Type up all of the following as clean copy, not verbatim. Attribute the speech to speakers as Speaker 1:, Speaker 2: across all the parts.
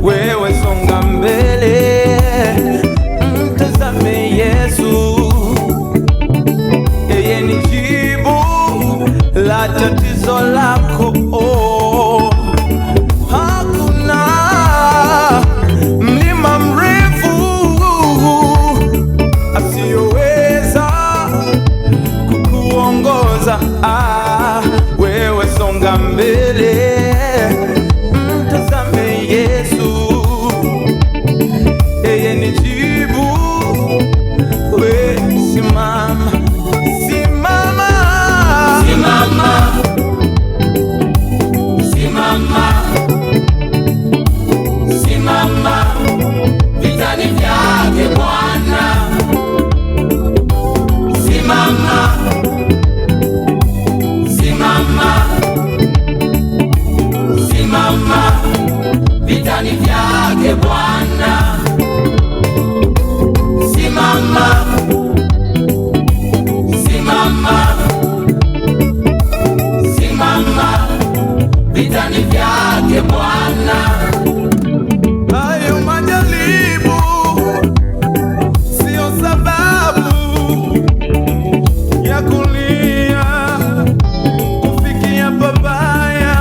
Speaker 1: wewe songa mbele, mtazame Yesu, yeye ni jibu la tatizo lako. Hakuna mlima mrefu asiyoweza kukuongoza. Wewe songa mbele, mtazame Yesu, yeye ni jibu. We simama, simama,
Speaker 2: Simama, simama, simama, vitani vyake Bwana. Simama, simama, simama, vitani vyake Bwana. Simama, simama, simama, vitani vyake Bwana.
Speaker 1: hayo majaribu sio sababu ya kulia, kufikia babaya,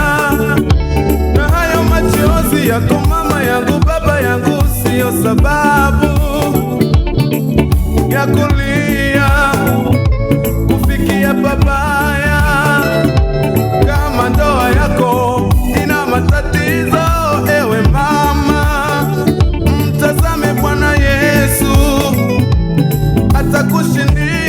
Speaker 1: na hayo machozi yako mama yangu, baba yangu, sio sababu ya kulia, kufikia babaya. Kama ndoa yako ina matatizo, ewe mama, mtazame Bwana Yesu, atakushindia.